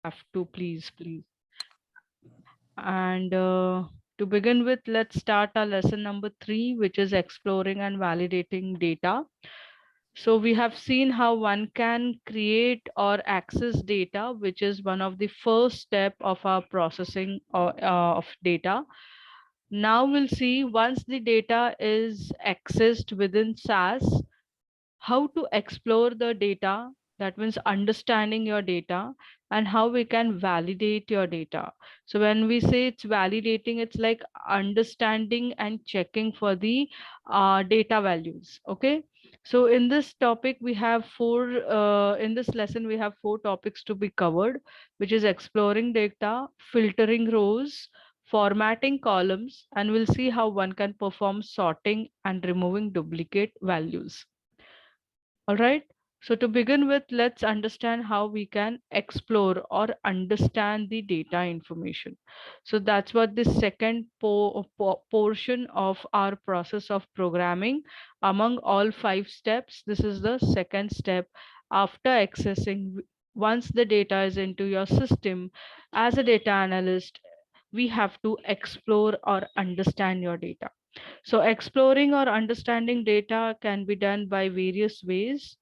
have to, please. And to begin with, let's start our lesson number 3, which is exploring and validating data. So we have seen how one can create or access data, which is one of the first step of our processing of data. Now we'll see, once the data is accessed within SAS, how to explore the data, that means understanding your data, and how we can validate your data. So when we say it's validating, it's like understanding and checking for the data values. Okay, so in this topic we have in this lesson we have 4 topics to be covered, which is exploring data, filtering rows, formatting columns, and we'll see how one can perform sorting and removing duplicate values. All right. So to begin with, let's understand how we can explore or understand the data information. So that's what the second portion of our process of programming. Among all 5 steps, this is the second step. After accessing, once the data is into your system, as a data analyst, we have to explore or understand your data. So exploring or understanding data can be done by various ways.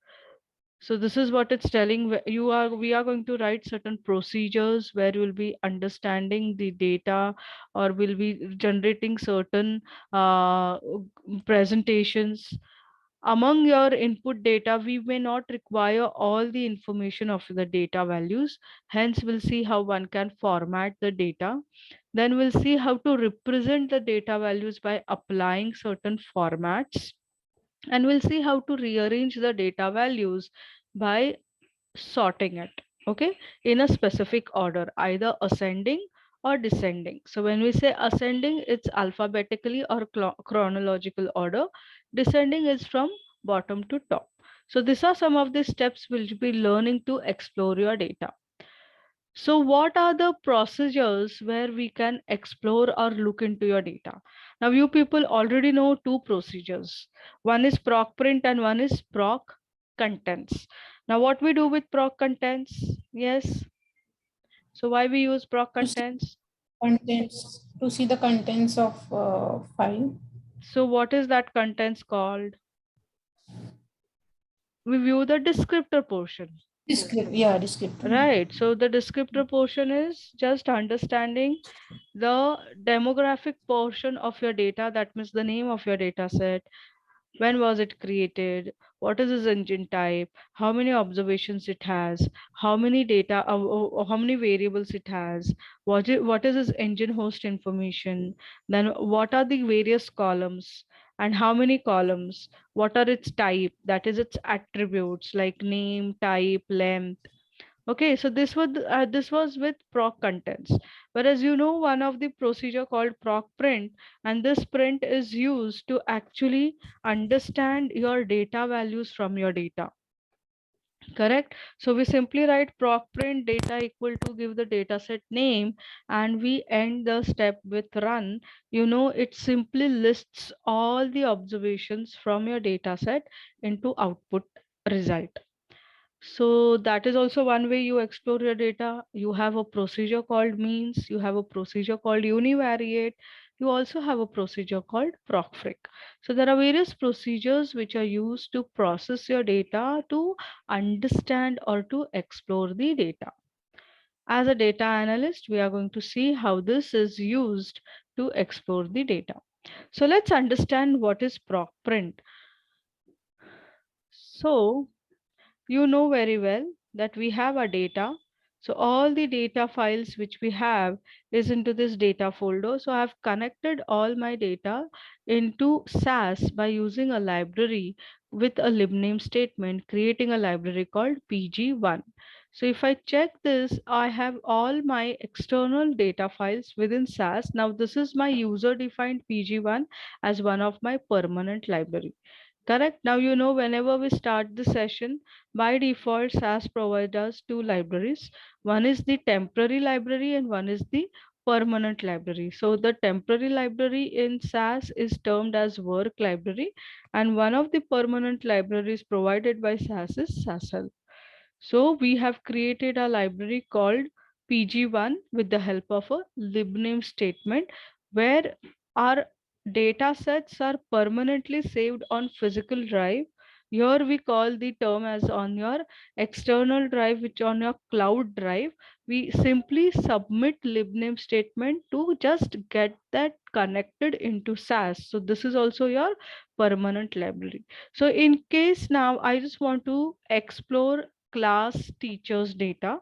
So this is what it's telling. We are going to write certain procedures where you will be understanding the data, or will be generating certain presentations. Among your input data, we may not require all the information of the data values. Hence, we'll see how one can format the data. Then we'll see how to represent the data values by applying certain formats. And we'll see how to rearrange the data values by sorting it, okay, in a specific order, either ascending or descending. So when we say ascending, it's alphabetically or chronological order. Descending is from bottom to top. So these are some of the steps we'll be learning to explore your data. So what are the procedures where we can explore or look into your data? Now you people already know 2 procedures. One is proc print and one is proc contents. Now what we do with proc contents? Yes. So why we use proc To see contents? the contents of file. So what is that contents called? We view the descriptor portion. Descriptor. Right. So the descriptor portion is just understanding the demographic portion of your data. That means the name of your data set, when was it created, what is its engine type, how many observations it has, how many data, how many variables it has, what is its engine host information, then what are the various columns and how many columns, what are its type, that is its attributes like name, type, length. Okay, so this was with proc contents. Whereas one of the procedure called proc print, and this print is used to actually understand your data values from your data. Correct. So we simply write proc print data equal to give the data set name, and we end the step with run. It simply lists all the observations from your data set into output result. So that is also one way you explore your data. You have a procedure called means, you have a procedure called univariate, you also have a procedure called procfric. So there are various procedures which are used to process your data, to understand or to explore the data. As a data analyst, we are going to see how this is used to explore the data. So let's understand what is proc print. So you know very well that we have our data. So all the data files which we have is into this data folder. So I've connected all my data into SAS by using a library with a libname statement, creating a library called PG1. So if I check this, I have all my external data files within SAS. Now this is my user defined PG1 as one of my permanent library. Correct. Now, whenever we start the session, by default, SAS provides us 2 libraries. One is the temporary library and one is the permanent library. So the temporary library in SAS is termed as work library, and one of the permanent libraries provided by SAS is SASL. So we have created a library called PG1 with the help of a libname statement where our data sets are permanently saved on physical drive. Here we call the term as on your external drive, which on your cloud drive. We simply submit libname statement to just get that connected into SAS. So this is also your permanent library. So in case now I just want to explore class teachers data.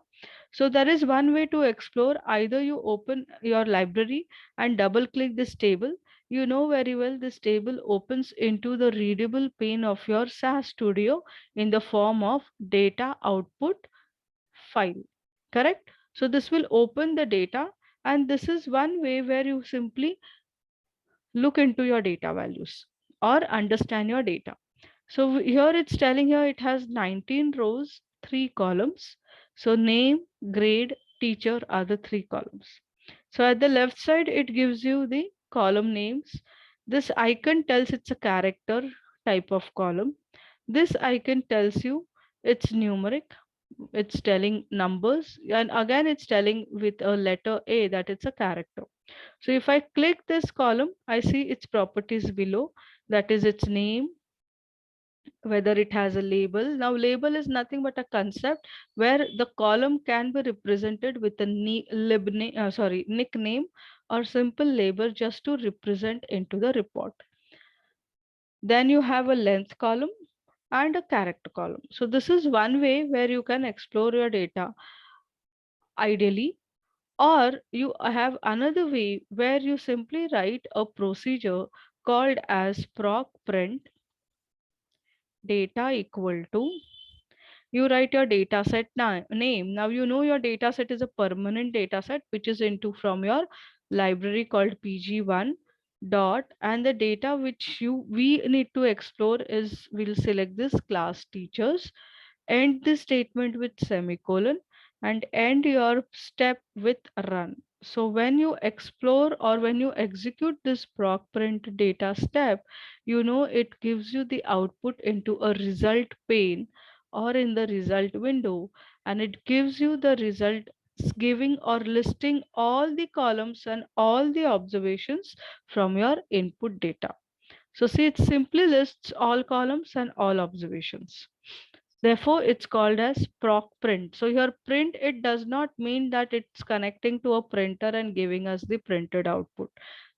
So there is one way to explore. Either you open your library and double click this table. You know very well this table opens into the readable pane of your SAS Studio in the form of data output file. Correct? So this will open the data, and this is one way where you simply look into your data values or understand your data. So here it's telling here it has 19 rows, 3 columns. So name, grade, teacher are the 3 columns. So at the left side, it gives you the column names. This icon tells it's a character type of column. This icon tells you it's numeric. It's telling numbers. And again, it's telling with a letter A that it's a character. So if I click this column, I see its properties below. That is its name, whether it has a label. Now label is nothing but a concept where the column can be represented with a nickname or simple label just to represent into the report. Then you have a length column and a character column. So this is one way where you can explore your data ideally. Or you have another way where you simply write a procedure called as proc print data equal to, you write your data set name. Now you know your data set is a permanent data set which is into from your library called pg1 dot, and the data which we need to explore is, we'll select this class teachers, end the statement with semicolon, and end your step with run. So when you explore or when you execute this proc print data step, you know it gives you the output into a result pane or in the result window, and it gives you the result giving or listing all the columns and all the observations from your input data. So see, it simply lists all columns and all observations. Therefore, it's called as proc print. So your print, it does not mean that it's connecting to a printer and giving us the printed output.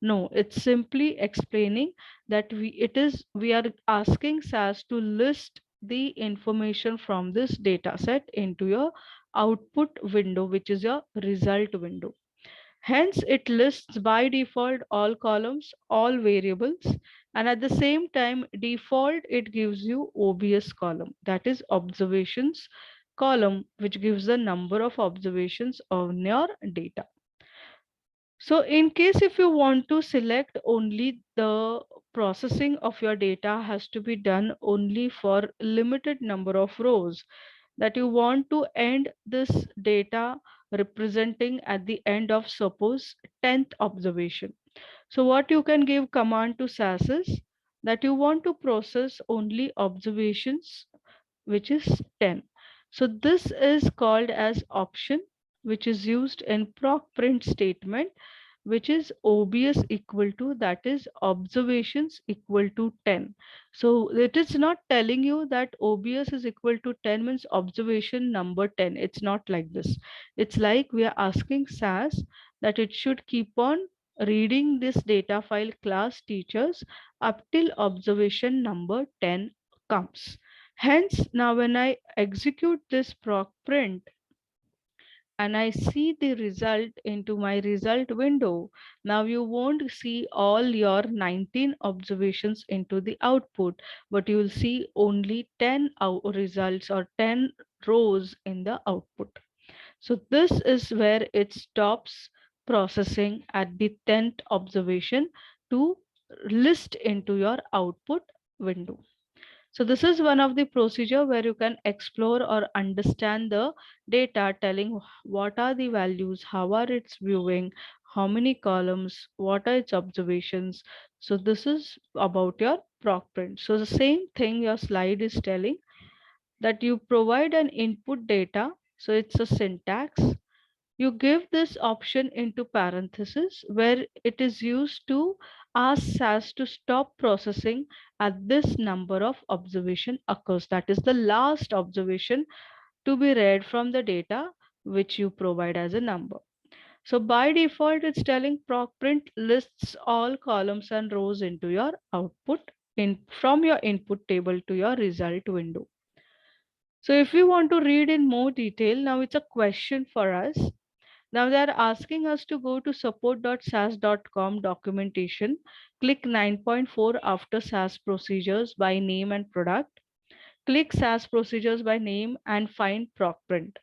No, it's simply explaining that we are asking SAS to list the information from this data set into your output window, which is your result window. Hence, it lists by default all columns, all variables, and at the same time, default, it gives you OBS column, that is observations column, which gives the number of observations on your data. So in case if you want to select only the processing of your data has to be done only for limited number of rows, that you want to end this data representing at the end of suppose 10th observation. So what you can give command to SAS is that you want to process only observations which is 10. So this is called as option, which is used in proc print statement, which is OBS equal to, that is observations equal to 10. So it is not telling you that OBS is equal to 10 means observation number 10. It's not like this. It's like we are asking SAS that it should keep on reading this data file class teachers up till observation number 10 comes. Hence, now when I execute this proc print and I see the result into my result window, now you won't see all your 19 observations into the output, but you will see only 10 results or 10 rows in the output. So this is where it stops processing at the 10th observation to list into your output window. So this is one of the procedure where you can explore or understand the data, telling what are the values, how are its viewing, how many columns, what are its observations. So this is about your proc print. So the same thing your slide is telling, that you provide an input data. So it's a syntax. You give this option into parentheses where it is used to ask SAS to stop processing at this number of observation occurs. That is the last observation to be read from the data which you provide as a number. So by default, it's telling ProcPrint lists all columns and rows into your output from your input table to your result window. So if we want to read in more detail, now it's a question for us. Now they are asking us to go to support.sas.com documentation, click 9.4 after SAS procedures by name and product, click SAS procedures by name and find ProcPrint.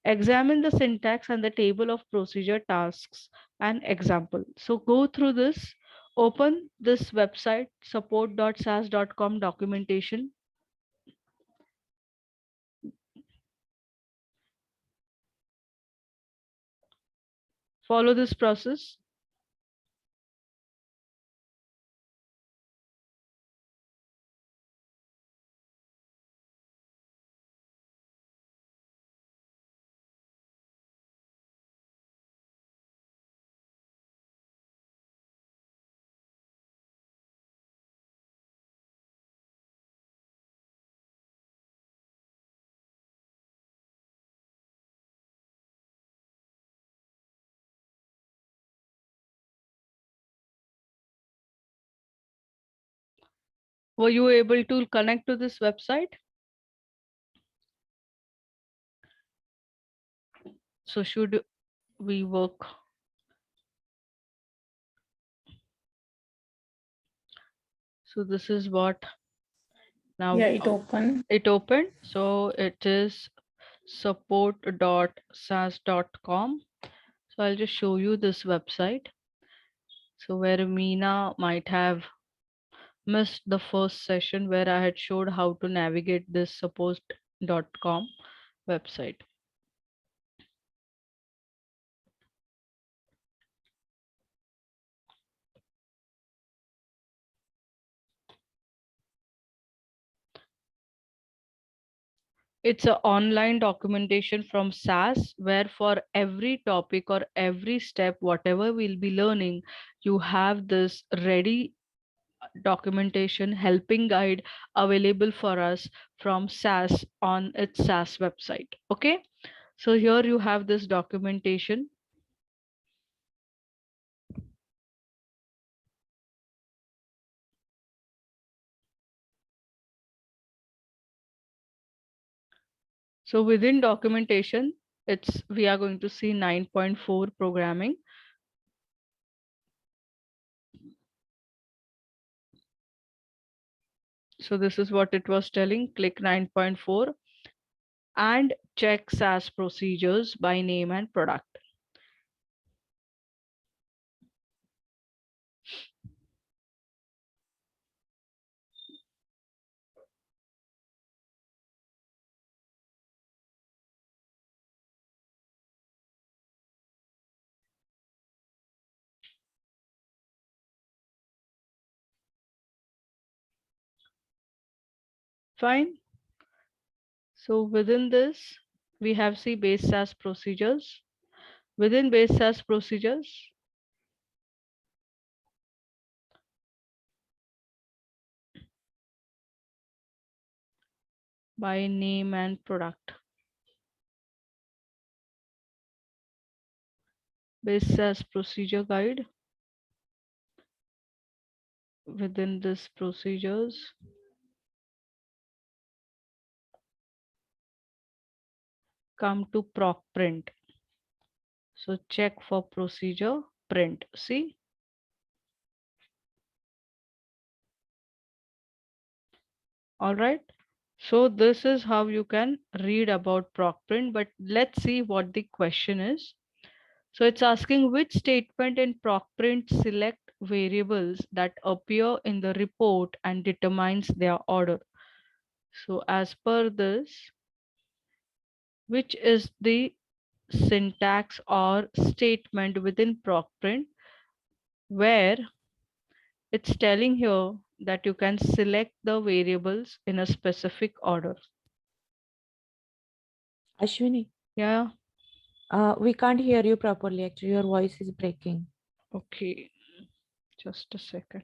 Examine the syntax and the table of procedure tasks and example. So go through this, open this website support.sas.com documentation. Follow this process. Were you able to connect to this website? So should we work? So this is what now. Yeah, it opened. It opened. So it is support.sas.com. So I'll just show you this website. So where Meena might have missed the first session where I had showed how to navigate this support.com website. It's an online documentation from SAS where for every topic or every step, whatever we'll be learning, you have this ready documentation helping guide available for us from SAS on its SAS website. Okay. So here you have this documentation. So within documentation, we are going to see 9.4 programming. So this is what it was telling, click 9.4 and check SAS procedures by name and product. Fine. So within this, we have base SAS procedures. Within base SAS procedures, by name and product. Base SAS procedure guide. Within this procedures, come to ProcPrint. So check for procedure print. See? All right. So this is how you can read about ProcPrint, but let's see what the question is. So it's asking which statement in ProcPrint select variables that appear in the report and determines their order. So as per this, which is the syntax or statement within ProcPrint where it's telling here that you can select the variables in a specific order. Ashwini. Yeah. We can't hear you properly. Actually, your voice is breaking. Okay, just a second.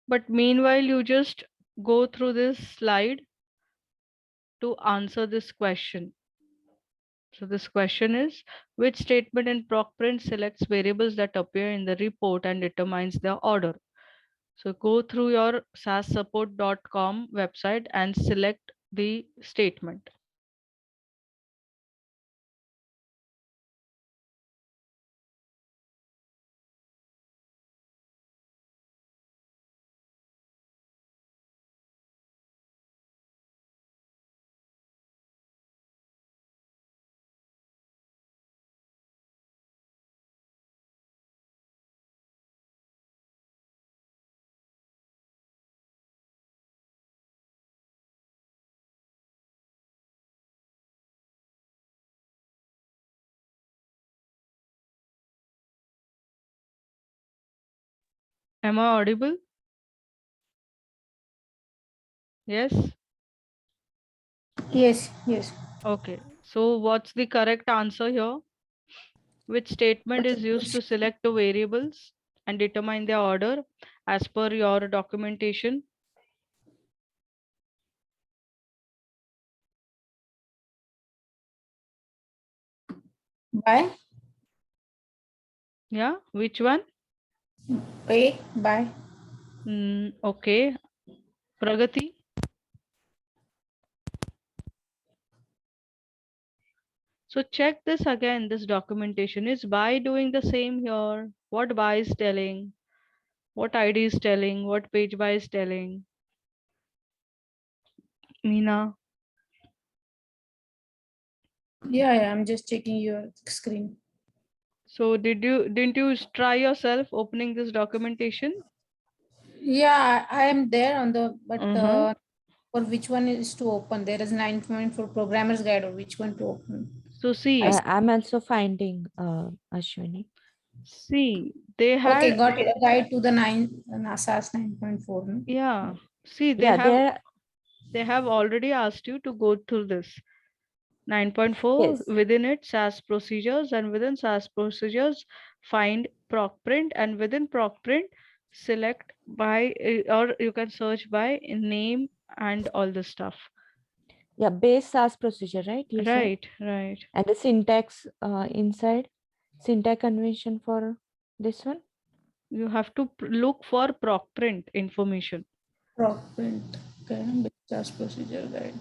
But meanwhile, you just go through this slide to answer this question. So this question is, which statement in PROC-print selects variables that appear in the report and determines their order? So go through your sassupport.com website and select the statement. Am I audible? Yes? Yes, yes. Okay. So what's the correct answer here? Which statement What's is the used to question? select the variables and determine their order as per your documentation? By? Yeah, which one? A, by. Okay. Pragati? So check this again. This documentation is by doing the same here. What by is telling, what ID is telling, what page by is telling. Meena. Yeah, I'm just checking your screen. So didn't you try yourself opening this documentation? Yeah, I am there on the, but Uh-huh. for which one is to open? There is 9.4 programmer's guide, or which one to open? So I see, I'm also finding Ashwini. they Okay, had, got it. A guide to the NASA's 9.4. No? yeah, see, Yeah, there. they have already asked you to go through this. 9.4, Yes. within it SAS procedures, and within SAS procedures find PROCprint, and within PROCprint select by or you can search by name and all this stuff. Yeah, base SAS procedure, right? You said. Right. And the syntax inside, syntax convention for this one. You have to look for PROCprint information. PROCprint. Okay, business procedure guide.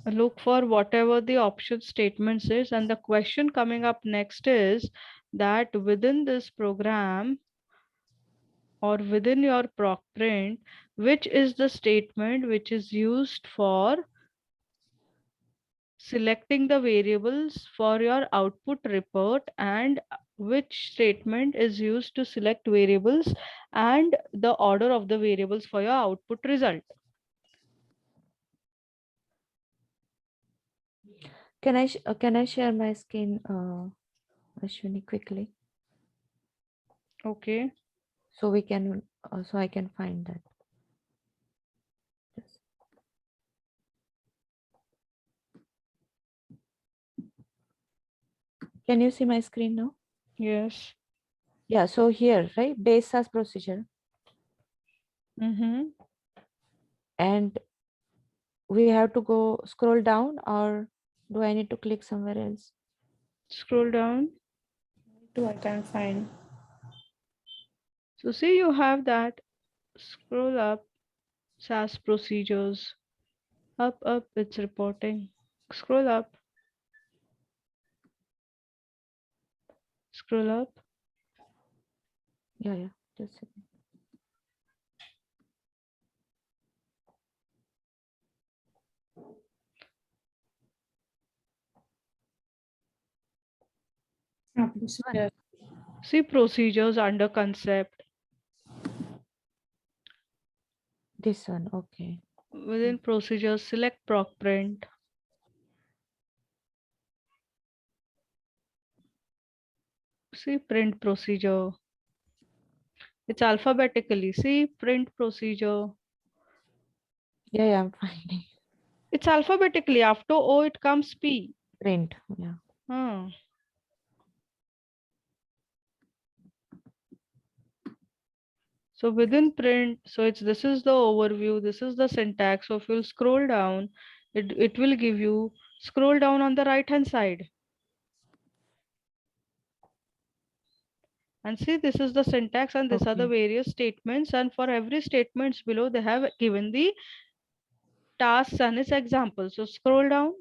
Look for whatever the option statements is, and the question coming up next is that within this program or within your PROCprint, which is the statement which is used for selecting the variables for your output report, and which statement is used to select variables and the order of the variables for your output result. Can I share my screen, Ashwini, quickly? Okay. So we can so I can find that. Yes. Can you see my screen now? Yes. Yeah, so here, right, base SAS procedure. And we have to go scroll down, or do I need to click somewhere else? Scroll down. I can't find. So see, you have that. Scroll up, SAS procedures. Up, it's reporting. Scroll up. Scroll up. Yeah, just a second. Complete. Yes. See procedures under concept. This one, okay. Within procedures, select proc print. See print procedure. It's alphabetically. See print procedure. Yeah, I'm finding. It's alphabetically. After O, it comes P. Print, yeah. So within print, so this is the overview, this is the syntax. So if you'll scroll down, it will give you, scroll down on the right hand side. And see, this is the syntax and these are the Okay. various statements. And for every statements below, they have given the tasks and its examples. So scroll down.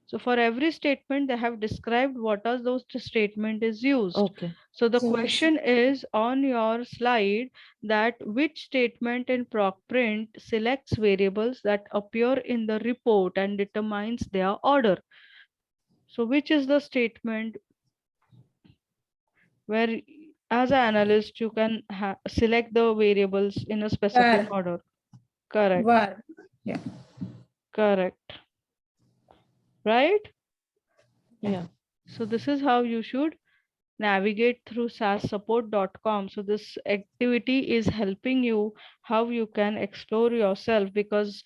So for every statement, they have described what are those statement is used. Okay. So the So, question is on your slide that which statement in proc print selects variables that appear in the report and determines their order. So which is the statement where as an analyst you can select the variables in a specific var. order? Correct. Var. Yeah. Correct. Right? Yeah. So this is how you should navigate through sassupport.com. So this activity is helping you how you can explore yourself, because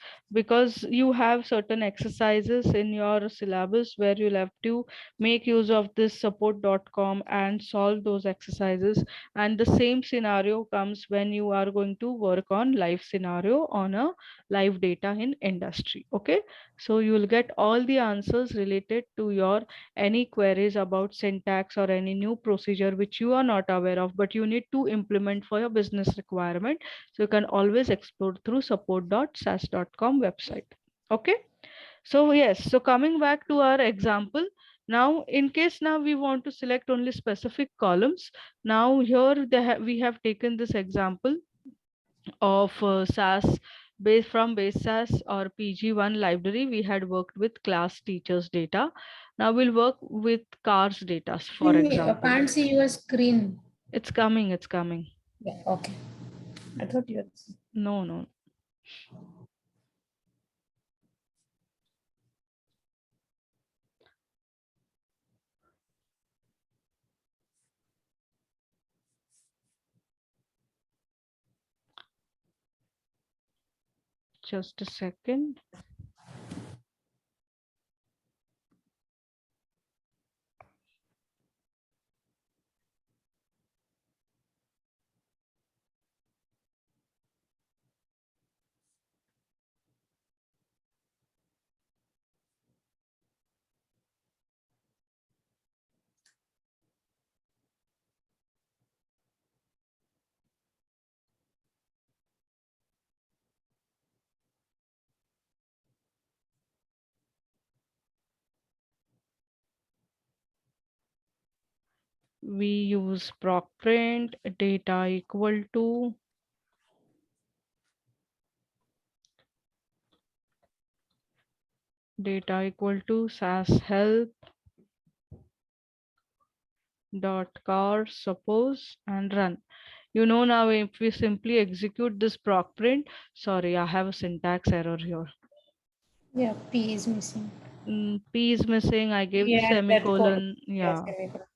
you have certain exercises in your syllabus where you'll have to make use of this support.com and solve those exercises. And the same scenario comes when you are going to work on live scenario on a live data in industry. Okay, so you will get all the answers related to your any queries about syntax or any new procedure which you are not aware of but you need to implement for your business requirement. So you can always explore through support.sas.com website. Okay, so yes, so coming back to our example, now in case now we want to select only specific columns, now here we have taken this example of SAS based from base SAS or PG1 library. We had worked with class teachers data. Now we'll work with cars data, for example. Can't see your screen. It's coming, it's coming. Yeah. Okay. I thought you. No, no. Just a second. We use proc print data equal to SAS help dot car suppose and run. You know, now if we simply execute this proc print, sorry, I have a syntax error here. Yeah, P is missing. P is missing. I gave the Yeah, that column. semicolon. Yeah. Semicolon.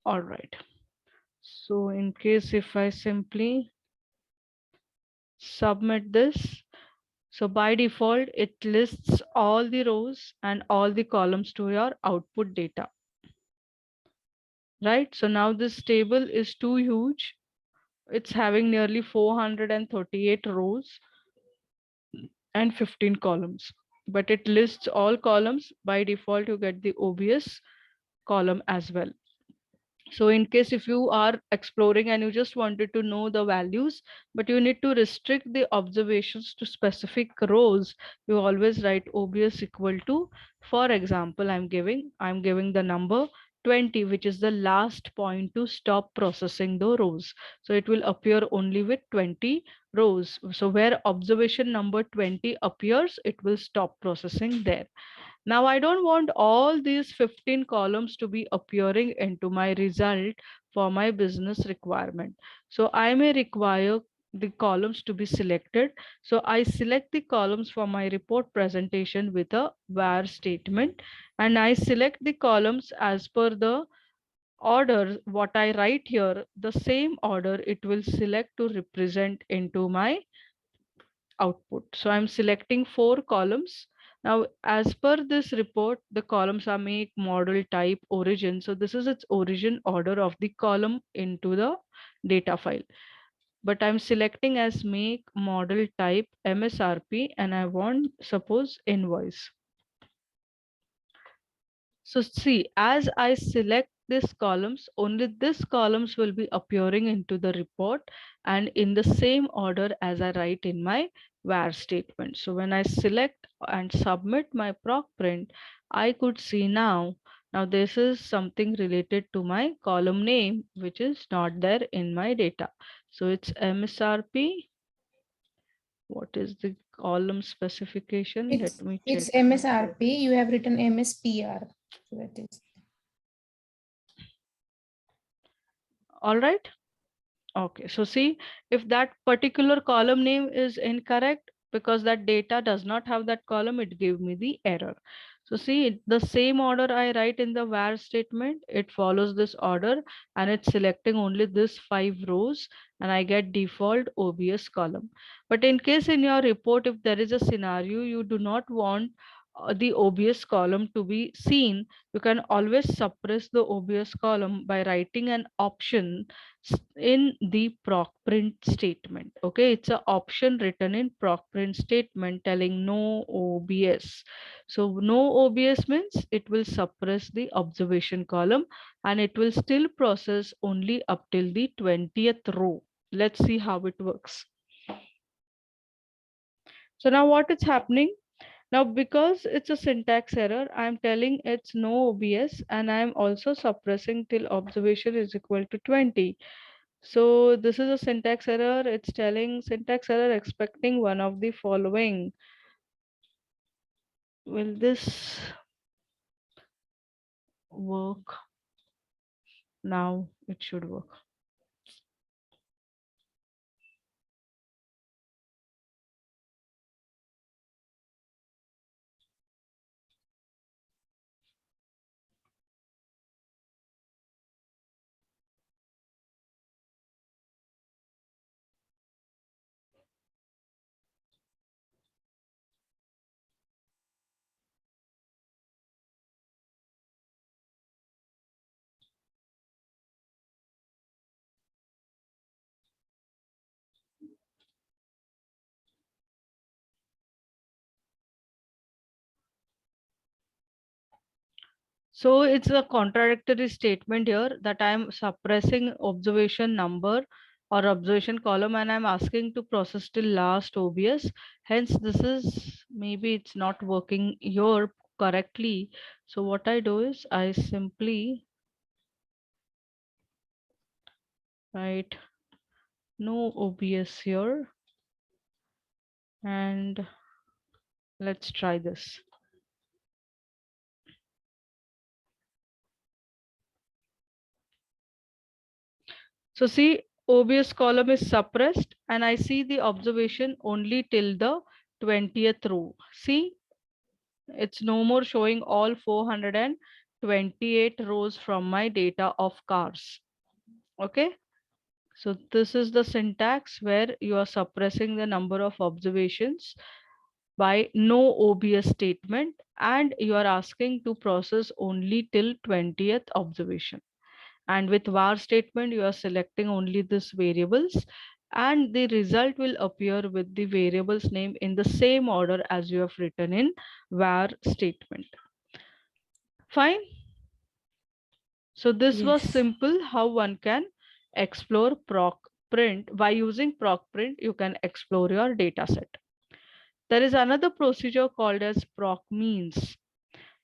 All right. So in case if I simply submit this, so by default, it lists all the rows and all the columns to your output data. Right? So now this table is too huge. It's having nearly 438 rows and 15 columns, but it lists all columns. By default, you get the OBS column as well. So in case if you are exploring and you just wanted to know the values, but you need to restrict the observations to specific rows, you always write OBS equal to, for example, I'm giving the number 20, which is the last point to stop processing the rows. So it will appear only with 20 rows. So where observation number 20 appears, it will stop processing there. Now I don't want all these 15 columns to be appearing into my result for my business requirement. So I may require the columns to be selected. So I select the columns for my report presentation with a where statement, and I select the columns as per the order what I write here, the same order it will select to represent into my output. So I'm selecting 4 columns. Now, as per this report, the columns are make, model, type, origin. So this is its origin order of the column into the data file. But I'm selecting as make, model, type, MSRP, and I want suppose invoice. So see, as I select these columns, only these columns will be appearing into the report and in the same order as I write in my where statement. So when I select and submit my proc print, I could see now this is something related to my column name, which is not there in my data. So it's MSRP. What is the column specification? Let me check. It's MSRP. You have written MSPR. So that is. All right. Okay, so see, if that particular column name is incorrect because that data does not have that column, it gave me the error. So see, the same order I write in the where statement, it follows this order and it's selecting only this 5 rows and I get default OBS column. But in case in your report, if there is a scenario you do not want the OBS column to be seen, you can always suppress the OBS column by writing an option in the proc print statement. Okay, it's an option written in proc print statement telling no OBS. So no OBS means it will suppress the observation column and it will still process only up till the 20th row. Let's see how it works. So now what is happening? Now, because it's a syntax error, I'm telling it's no OBS and I'm also suppressing till observation is equal to 20. So this is a syntax error. It's telling syntax error expecting one of the following. Will this work? Now it should work. So it's a contradictory statement here that I'm suppressing observation number or observation column and I'm asking to process till last OBS. Hence, this is maybe it's not working here correctly. So what I do is I simply write no OBS here and let's try this. So see, OBS column is suppressed and I see the observation only till the 20th row. See, it's no more showing all 428 rows from my data of cars. Okay. So this is the syntax where you are suppressing the number of observations by no OBS statement and you are asking to process only till 20th observation. And with var statement, you are selecting only these variables and the result will appear with the variables name in the same order as you have written in var statement. Fine. So this was Yes. simple how one can explore proc print. By using proc print, you can explore your data set. There is another procedure called as proc means.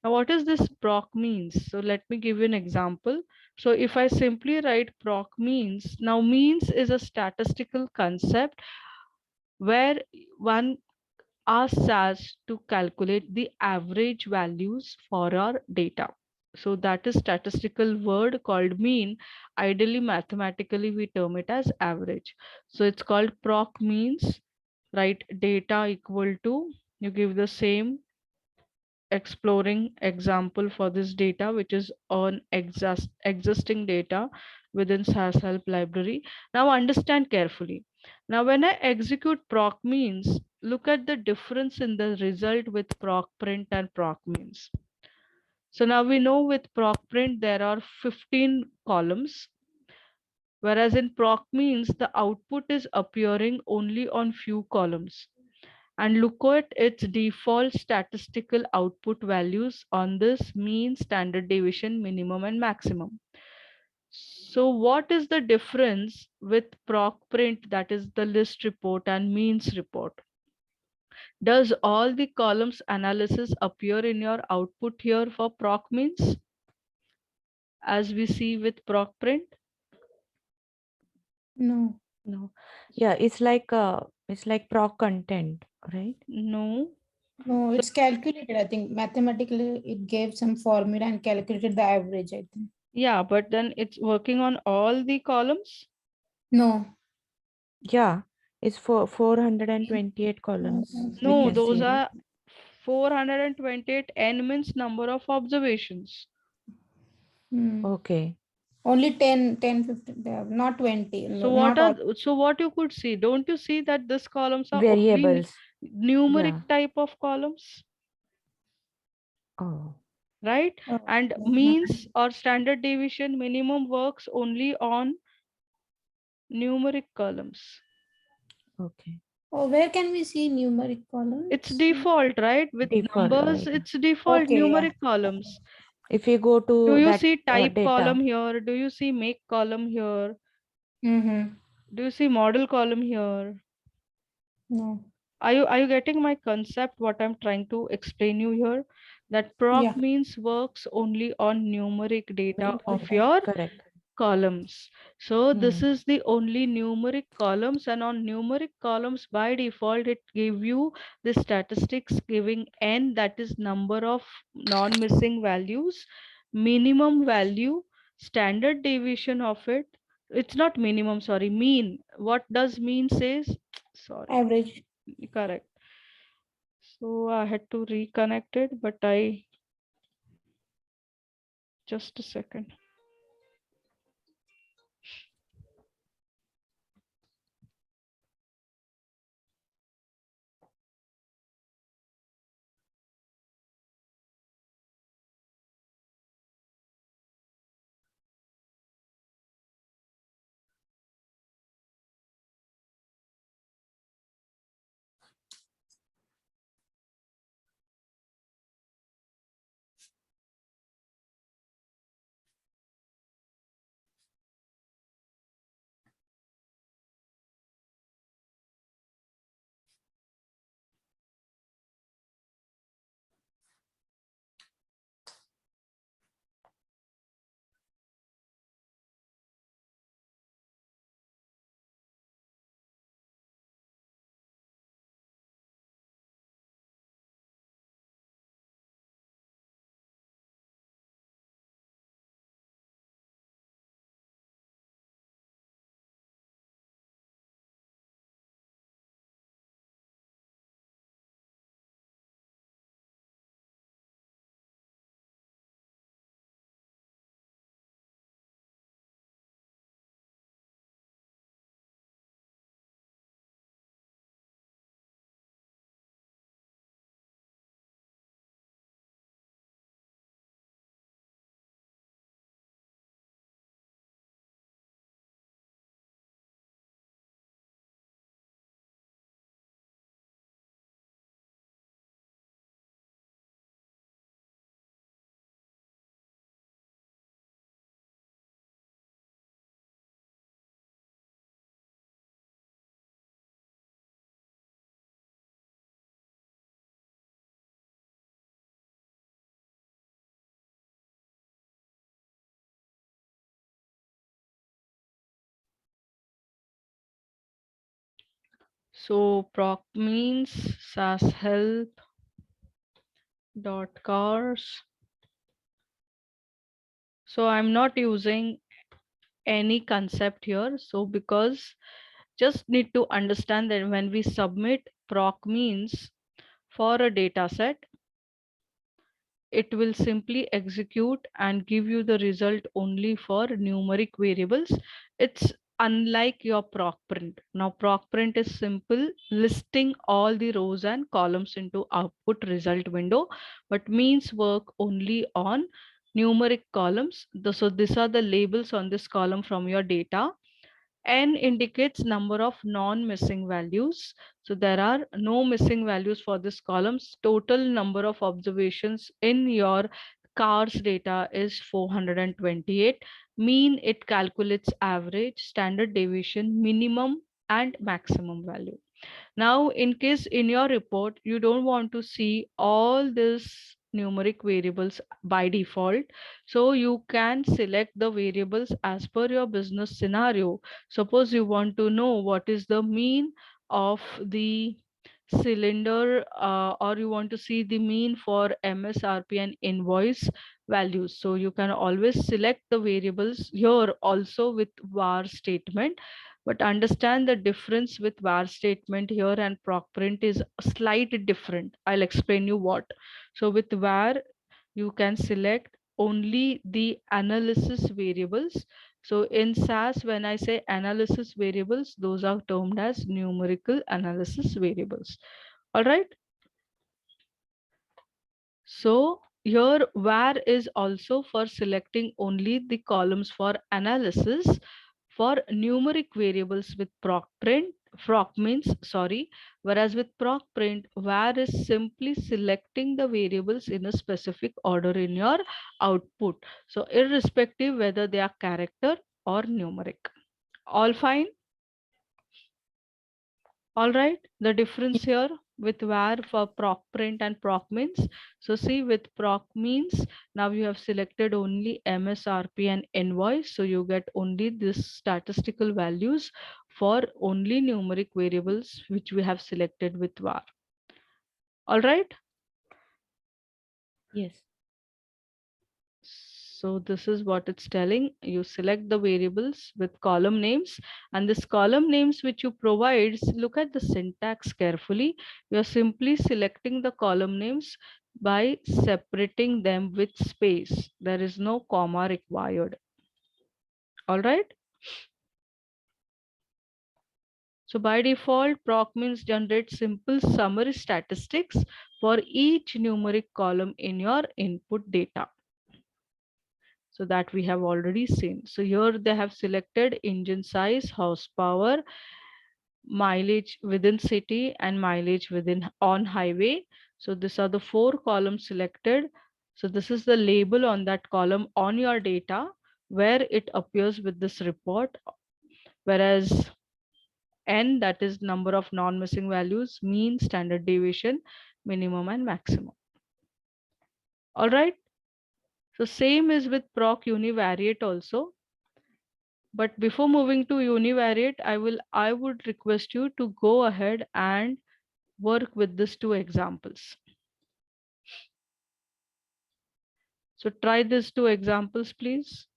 Now, what is this proc means? So let me give you an example. So if I simply write proc means, now means is a statistical concept where one asks us to calculate the average values for our data. So that is statistical word called mean. Ideally, mathematically, we term it as average. So it's called proc means, right? Data equal to, you give the same exploring example for this data, which is on existing data within SAS help library. Now understand carefully. Now when I execute proc means, look at the difference in the result with proc print and proc means. So now we know with proc print there are 15 columns, whereas in proc means the output is appearing only on few columns. And look at its default statistical output values on this mean, standard deviation, minimum and maximum. So what is the difference with proc print, that is the list report, and means report? Does all the columns analysis appear in your output here for proc means as we see with proc print? No, No. Yeah, it's like proc content, right? No. no, So it's calculated. I think mathematically it gave some formula and calculated the average, I think. yeah, but then it's working on all the columns. No. Yeah, it's for 428 columns we No, can those see, right? are 428. N means number of observations. Hmm. Okay. Only 10, 10, 15, not 20, So not all. what you could see? Don't you see that these columns are only Variables. numeric Yeah. type of columns, Oh, right? Oh, And okay. means or standard deviation minimum works only on numeric columns. okay. Oh, where can we see numeric It's columns? default, right? With Default, numbers, right? it's default Okay, yeah. numeric columns. If you go Do to you that see type data, column here? Do you see make column here? Mm-hmm. Do you see model column here? No. Are you getting my concept, what I'm trying to explain you here? That proc Yeah. means works only on numeric data numeric of data, your correct. columns. So this Hmm. is the only numeric columns, and on numeric columns by default it give you the statistics giving n, that is number of non-missing values, minimum value, standard deviation of it. It's not minimum, sorry, mean. What does mean says? Sorry, Average. correct. So I had to reconnect it, but I just a second. So proc means SAS help dot cars. So I'm not using any concept here. So because just need to understand that when we submit proc means for a data set, it will simply execute and give you the result only for numeric variables. It's unlike your proc print. Now proc print is simple listing all the rows and columns into output result window, but means work only on numeric columns. So these are the labels on this column from your data. N indicates number of non-missing values. So there are no missing values for this columns. Total number of observations in your cars data is 428. Mean, it calculates average, standard deviation, minimum and maximum value. Now, in case in your report, you don't want to see all these numeric variables by default, so you can select the variables as per your business scenario. Suppose you want to know what is the mean of the cylinder, or you want to see the mean for MSRP and invoice values. So you can always select the variables here also with var statement. But understand the difference with var statement here and proc print is slightly different. I'll explain you what. So with var, you can select only the analysis variables. So in SAS, when I say analysis variables, those are termed as numerical analysis variables. All right. So here var is also for selecting only the columns for analysis. For numeric variables with proc print, proc means sorry, whereas with proc print, var is simply selecting the variables in a specific order in your output. So irrespective whether they are character or numeric. All fine? All right, the difference here with var for proc print and proc means. So see, with proc means, now you have selected only MSRP and invoice. So you get only this statistical values for only numeric variables which we have selected with var. All right. Yes. So this is what it's telling. You select the variables with column names, and this column names which you provide, look at the syntax carefully. You're simply selecting the column names by separating them with space. There is no comma required. All right. So by default, proc means generates simple summary statistics for each numeric column in your input data. So that we have already seen. So here they have selected engine size, horsepower, mileage within city and mileage within on highway. So these are the 4 columns selected. So this is the label on that column on your data where it appears with this report. Whereas N, that is number of non-missing values, mean, standard deviation, minimum and maximum. All right. So same is with proc univariate also. But before moving to univariate, I would request you to go ahead and work with these 2 examples. So try these 2 examples, please.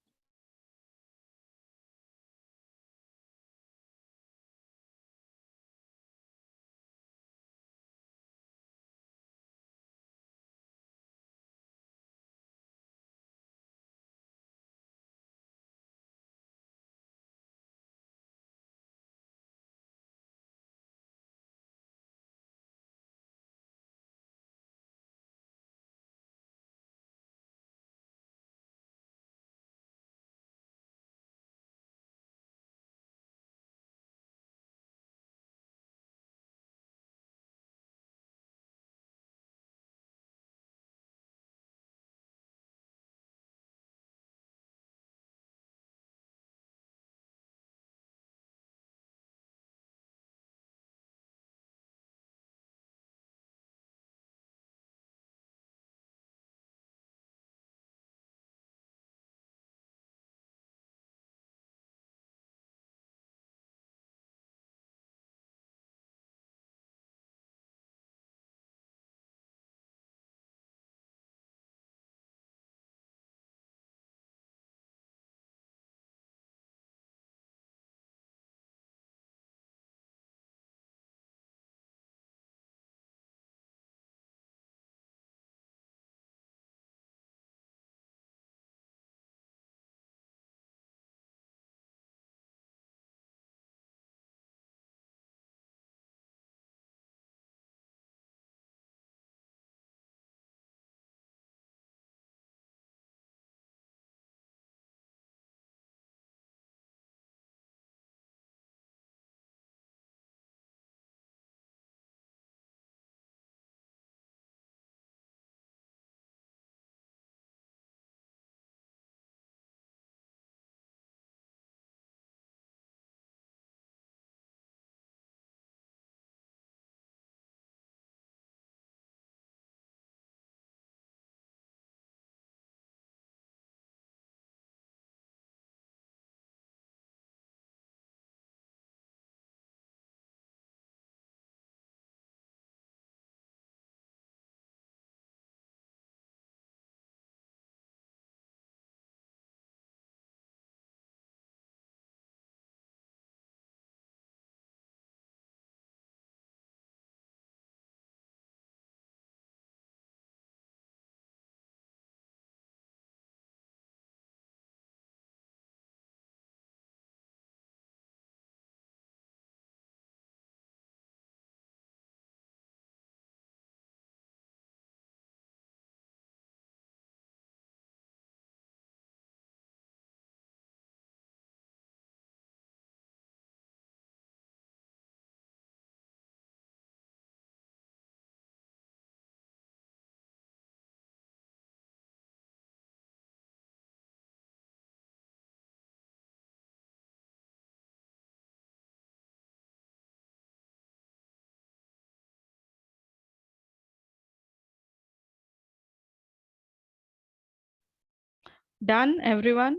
Done, everyone?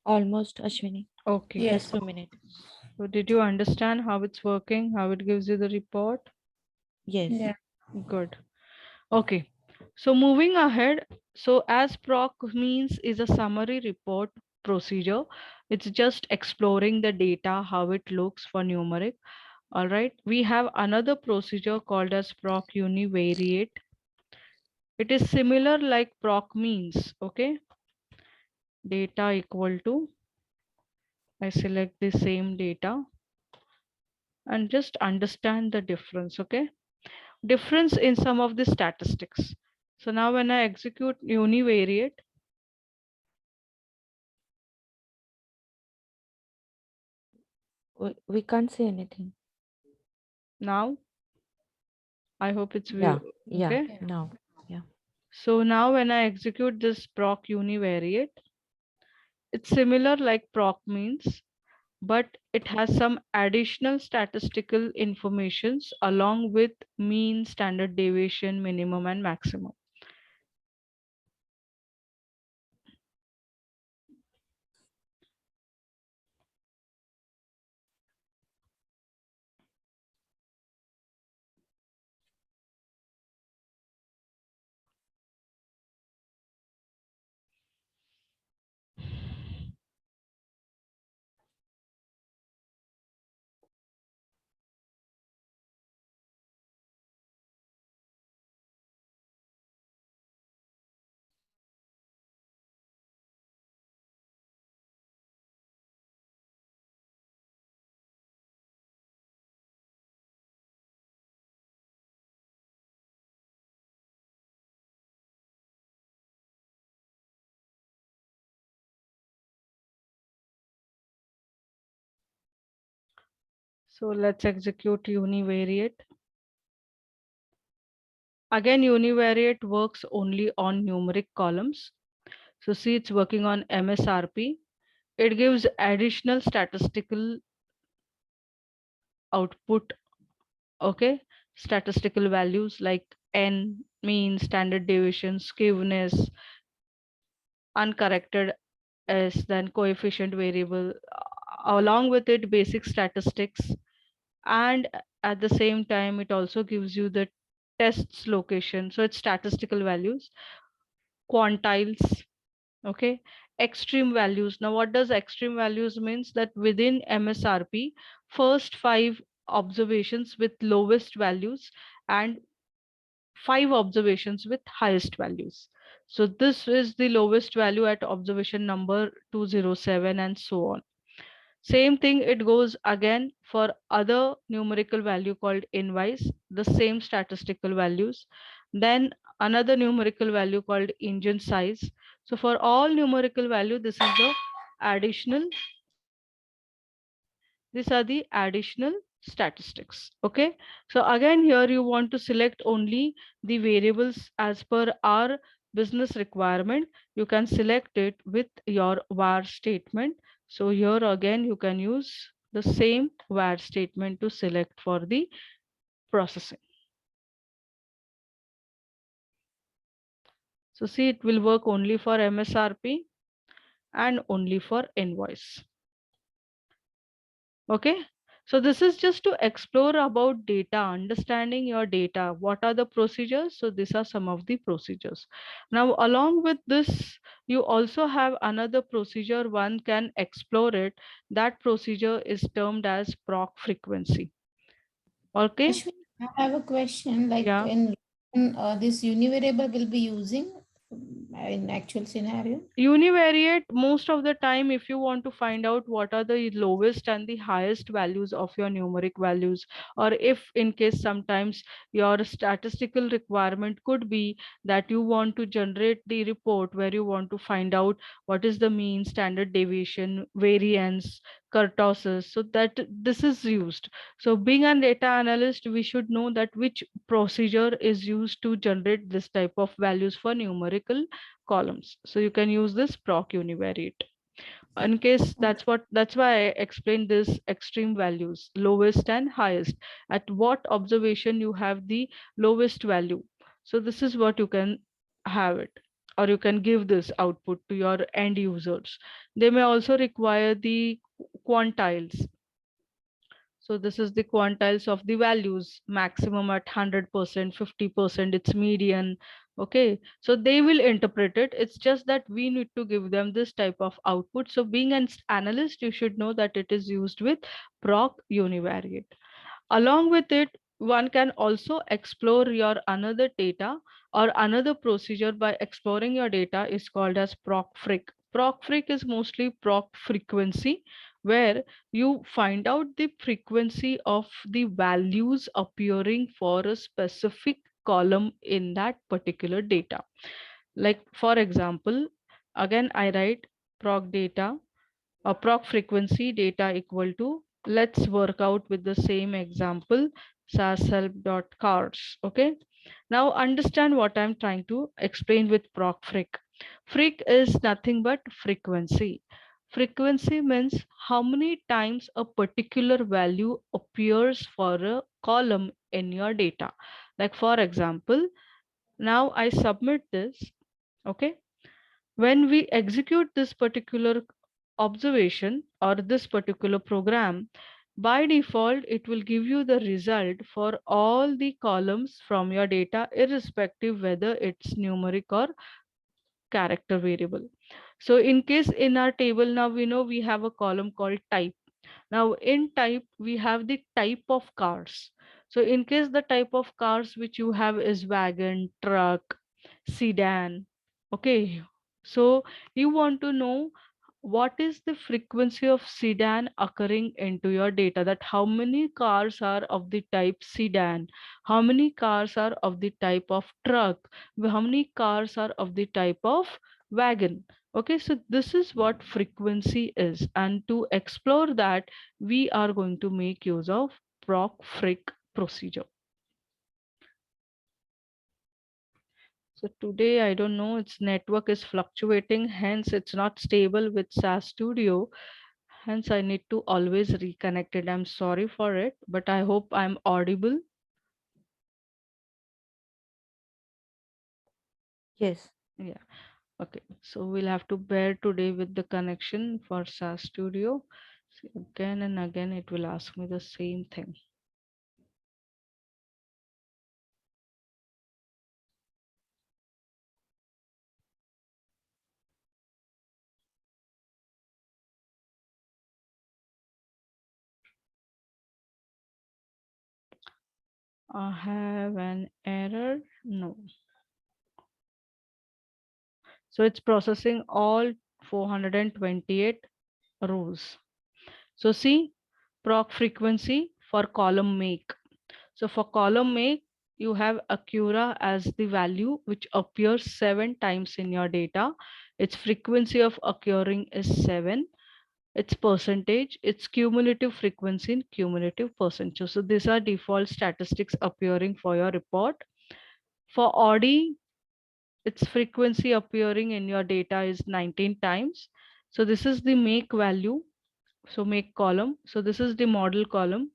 Almost, Ashwini. Okay. Yes. Just a minute. So did you understand how it's working, how it gives you the report? Yes. Yeah. Good. Okay. So moving ahead, so as PROC means is a summary report procedure. It's just exploring the data, how it looks for numeric. All right. We have another procedure called as PROC univariate. It is similar like PROC means. Okay. Data equal to, I select the same data and just understand the difference. Okay. Difference in some of the statistics. So now when I execute univariate, We can't see anything. now I hope it's Yeah. Yeah. okay. Now. Yeah. So now when I execute this proc univariate, it's similar like proc means, but it has some additional statistical informations along with mean, standard deviation, minimum and maximum. So let's execute univariate. Again, univariate works only on numeric columns. So see, it's working on MSRP. It gives additional statistical output. Okay, statistical values like n, mean, standard deviation, skewness, uncorrected s, then coefficient variable, along with it basic statistics, and at the same time it also gives you the test's location, so it's statistical values, quantiles. Okay, extreme values. Now what does extreme values means? That within MSRP, first 5 observations with lowest values and 5 observations with highest values. So this is the lowest value at observation number 207 and so on. Same thing it goes again for other numerical value called invice, the same statistical values. Then another numerical value called engine size. So for all numerical value, this is the additional, these are the additional statistics. Okay, so again here you want to select only the variables as per our business requirement. You can select it with your var statement. So here again you can use the same var statement to select for the processing. So see, it will work only for MSRP and only for invoice. Okay, so this is just to explore about data, understanding your data. What are the procedures? So these are some of the procedures. Now, along with this, you also have another procedure. One can explore it. That procedure is termed as proc frequency. Okay. Ashwin, I have a question. Like Yeah. in this univariable will be using in actual scenario. Univariate, most of the time, if you want to find out what are the lowest and the highest values of your numeric values, or if in case sometimes your statistical requirement could be that you want to generate the report where you want to find out what is the mean, standard deviation, variance, kurtosis, so that this is used. So being a data analyst, we should know that which procedure is used to generate this type of values for numerical columns. So you can use this proc univariate. In case that's why I explained this extreme values, lowest and highest. At what observation you have the lowest value. So this is what you can have it, or you can give this output to your end users. They may also require the quantiles. So this is the quantiles of the values, maximum at 100%, 50%, it's median. Okay, so they will interpret it. It's just that we need to give them this type of output. So being an analyst, you should know that it is used with proc univariate. Along with it, one can also explore your another data or another procedure by exploring your data is called as proc-fric. Proc-fric is mostly proc frequency, where you find out the frequency of the values appearing for a specific column in that particular data. Like for example, again I write proc data, a proc frequency data equal to, let's work out with the same example, sashelp.cars. Okay, now understand what I'm trying to explain with proc fric. Fric is nothing but frequency. Frequency means how many times a particular value appears for a column in your data. Like for example, now I submit this. Okay, when we execute this particular observation or this particular program, by default, it will give you the result for all the columns from your data, irrespective whether it's numeric or character variable. So in case in our table, now we know we have a column called type. Now in type, we have the type of cars. So in case the type of cars which you have is wagon, truck, sedan. Okay. So you want to know what is the frequency of sedan occurring into your data, that how many cars are of the type sedan, how many cars are of the type of truck, how many cars are of the type of wagon. Okay, so this is what frequency is, and to explore that we are going to make use of proc fric procedure. So today, I don't know, its network is fluctuating, hence it's not stable with SAS Studio. Hence, I need to always reconnect it. I'm sorry for it, but I hope I'm audible. Yes. Yeah. Okay. So we'll have to bear today with the connection for SAS Studio. So again and again, it will ask me the same thing. I have an error. No. So it's processing all 428 rows. So see, proc frequency for column make. So for column make, you have Acura as the value which appears 7 times in your data. Its frequency of occurring is 7. Its percentage, its cumulative frequency in cumulative percentage. So these are default statistics appearing for your report. For Audi, its frequency appearing in your data is 19 times. So this is the make value. So make column. So this is the model column.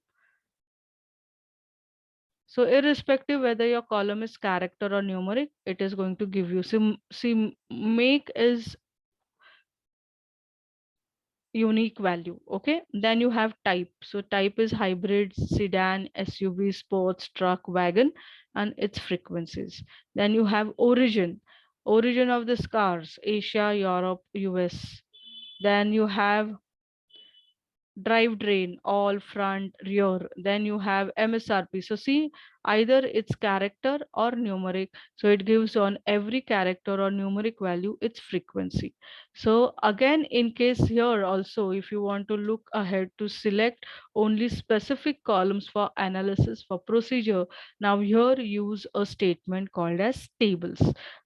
So irrespective whether your column is character or numeric, it is going to give you. See, make is unique value. Okay, then you have type. So type is hybrid, sedan, SUV, sports, truck, wagon, and its frequencies. Then you have origin. Origin of the cars, Asia, Europe, US. Then you have drivetrain, all, front, rear. Then you have MSRP. So see, either it's character or numeric. So it gives on every character or numeric value its frequency. So again, in case here also, if you want to look ahead to select only specific columns for analysis for procedure, now here use a statement called as tables.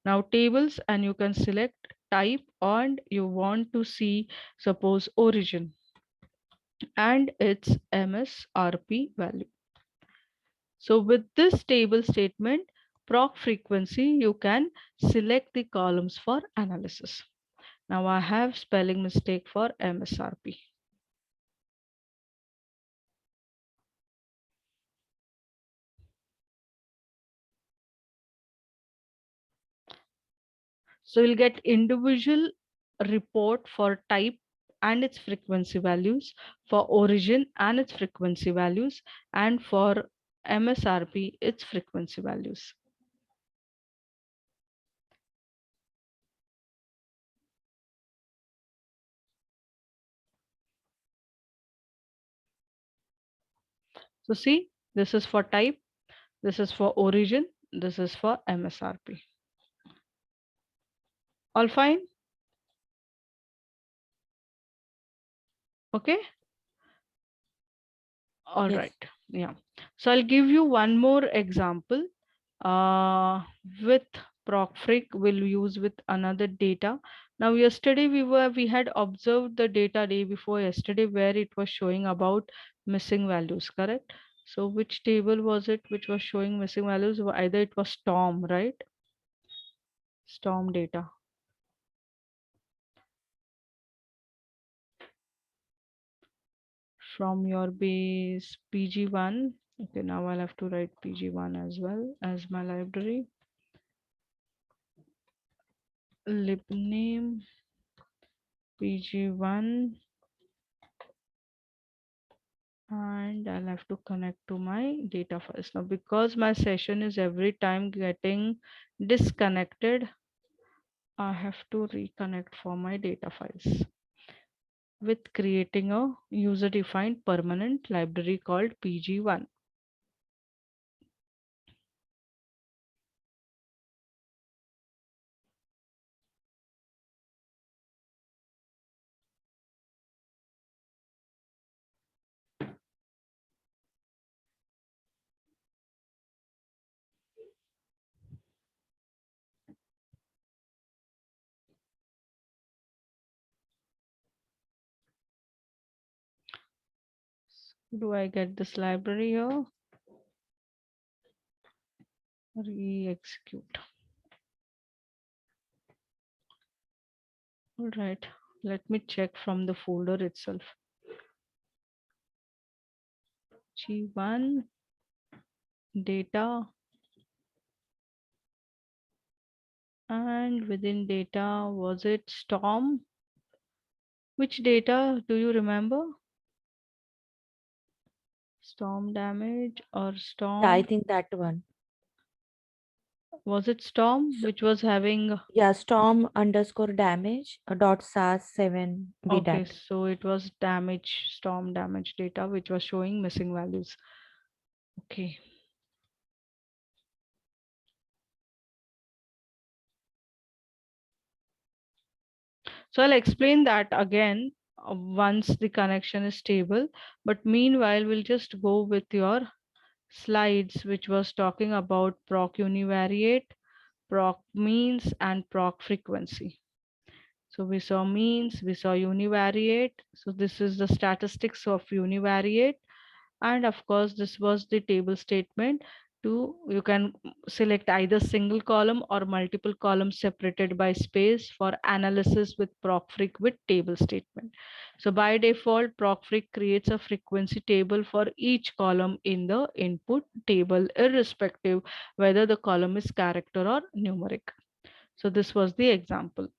Now tables, and you can select type, and you want to see, suppose, origin and its MSRP value. So with this table statement, proc frequency, you can select the columns for analysis. Now I have spelling mistake for MSRP. So you'll get individual report for type and its frequency values, for origin and its frequency values, and for MSRP, its frequency values. So see, this is for type, this is for origin, this is for MSRP. All fine? Okay. All Yes. right. Yeah. So I'll give you one more example. With Procfreak, we'll use with another data. Now, yesterday we had observed the data day before yesterday where it was showing about missing values, correct? So which table was it which was showing missing values? Either it was storm, right? Storm data. From your base PG1. Okay, now I'll have to write PG1 as well as my library. Lib name PG1, and I'll have to connect to my data files. Now, because my session is every time getting disconnected, I have to reconnect for my data files with creating a user defined permanent library called PG1. Do I get this library here? Re-execute. All right, let me check from the folder itself. G1 data, and within data, was it storm? Which data do you remember? Storm damage or storm? Yeah, I think that one. Was it storm which was having? Yeah, storm underscore damage dot sas 7 Okay, bdat. so it was damage, storm damage data which was showing missing values. Okay. So I'll explain that again once the connection is stable. But meanwhile, we'll just go with your slides, which was talking about proc univariate, proc means, and proc frequency. So we saw means, we saw univariate. So this is the statistics of univariate. And of course, this was the table statement. You can select either single column or multiple columns separated by space for analysis with Procfreak with table statement. So by default, Procfreak creates a frequency table for each column in the input table, irrespective whether the column is character or numeric. So this was the example.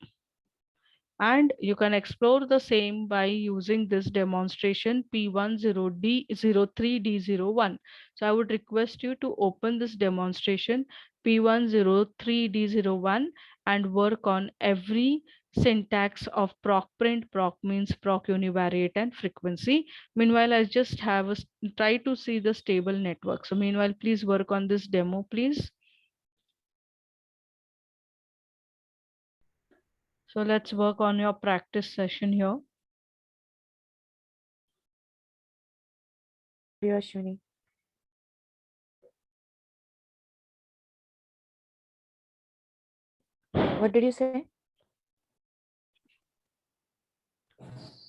And you can explore the same by using this demonstration P10D03D01. So I would request you to open this demonstration P1003D01 and work on every syntax of proc print, proc means, proc univariate, and frequency. Meanwhile, I just have a try to see the stable network. So meanwhile, please work on this demo, please. So let's work on your practice session here. Ashwini. What did you say?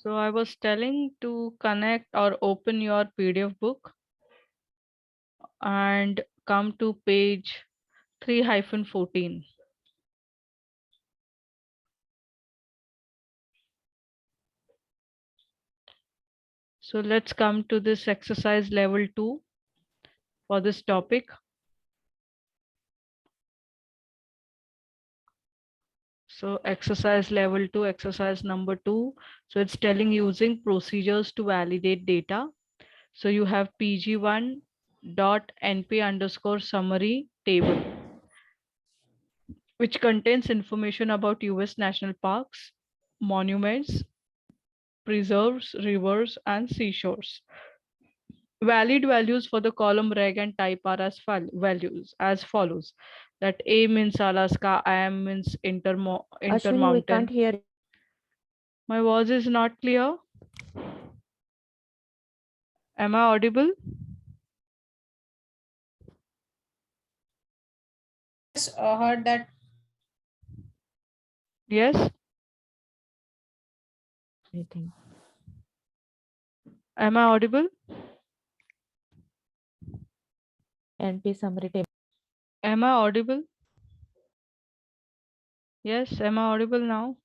So I was telling to connect or open your PDF book and come to page 3-14. So let's come to this exercise level 2 for this topic. So exercise level 2, exercise number 2. So it's telling using procedures to validate data. So you have pg1.np_summary table, which contains information about US national parks, monuments, preserves, rivers, and seashores. Valid values for the column reg and type are as values as follows. That A means Alaska, IM means Ashwini, we can't intermountain. hear. My voice is not clear. Am I audible? Just heard that. Yes. Anything. Am I audible? NP summary table. Am I audible? Yes. Am I audible now?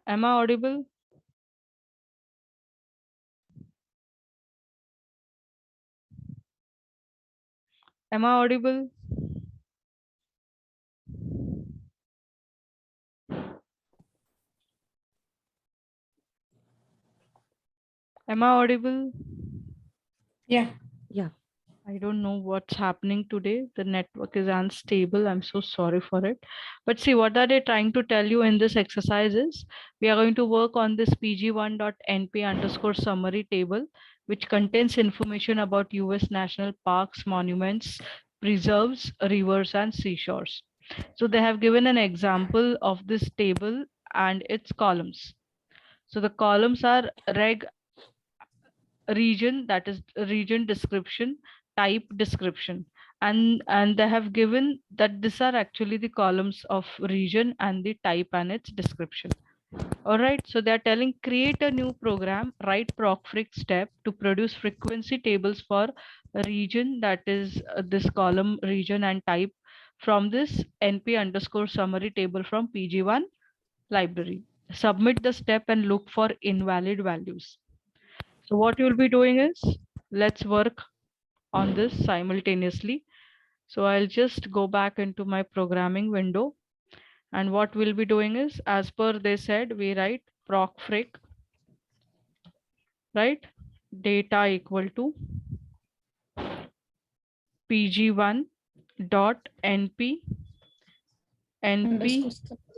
Am I audible? Am I audible? Am I audible? Yeah. Yeah. I don't know what's happening today. The network is unstable. I'm so sorry for it. But see, what are they trying to tell you in this exercise is we are going to work on this pg1.np_summary table, which contains information about US national parks, monuments, preserves, rivers, and seashores. So they have given an example of this table and its columns. So the columns are reg region, that is region description, type description, and they have given that these are actually the columns of region and the type and its description. All right, so they're telling create a new program, write procfric step to produce frequency tables for a region, that is this column region and type from this np_summary table from pg1 library. Submit the step and look for invalid values. So what you'll be doing is, let's work on this simultaneously. So I'll just go back into my programming window. And what we'll be doing is, as per they said, we write procfric, right? Data equal to pg1.np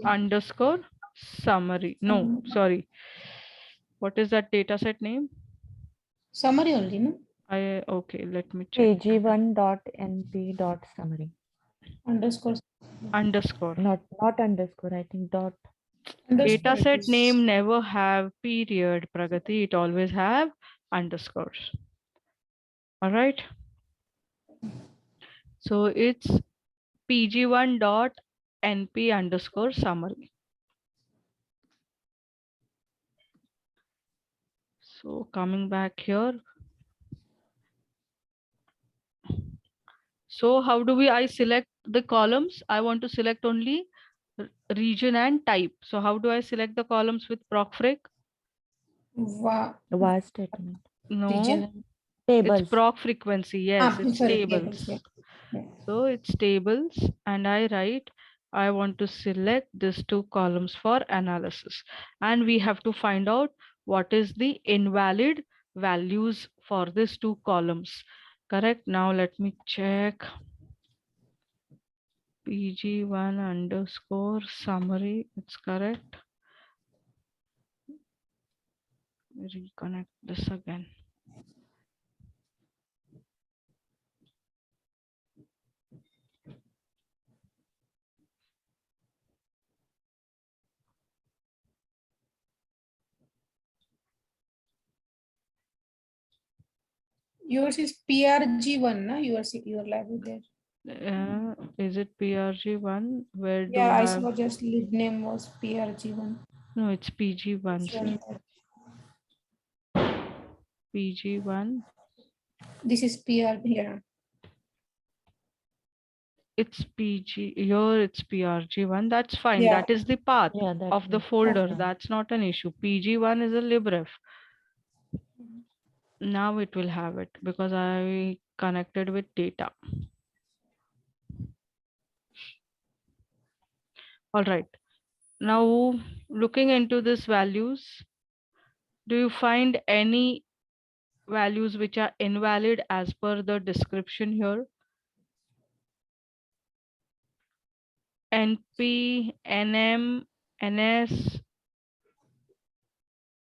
underscore summary. No, sorry. What is that data set name? Summary only, no? Okay, let me check. pg1.np.summary. Underscore. Underscore. Not underscore, I think dot. Data Underscore it set is. name never have period, Pragati. It always have underscores. All right. So it's pg1.np_summary. So coming back here. So how do I select the columns? I want to select only region and type. So how do I select the columns with procfric? var statement. No, Region. Tables. it's proc frequency. Yes, it's Sorry, tables. yeah. Yeah. So it's tables, and I write, I want to select these two columns for analysis. And we have to find out what is the invalid values for these two columns. Correct. Now let me check. pg1_summary. It's correct. Reconnect this again. Yours is PRG1, na? Your library there. Is it PRG1? Where do Yeah, I have? saw just lead name was PRG1. No, it's PG1. So, PG1. this is PR here. it's PG, here it's PRG1. That's fine. Yeah. That is the path Yeah, that of the means folder. yeah. That's not an issue. PG1 is a libref. Now it will have it because I connected with data. All right. Now looking into these values, do you find any values which are invalid as per the description here? NP, NM, NS,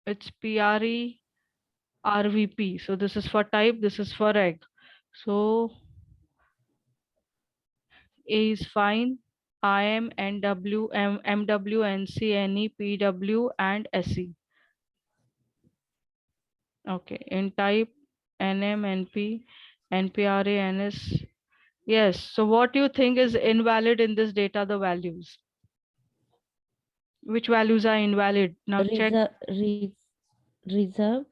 it's PRE, RVP. So this is for type, this is for egg. So A is fine. IM, NW, MW, NC, NE, PW, and SE. Okay, in type, NM, NP, NPRA, NS. Yes, so what do you think is invalid in this data, the values? Which values are invalid? Now check. Reserve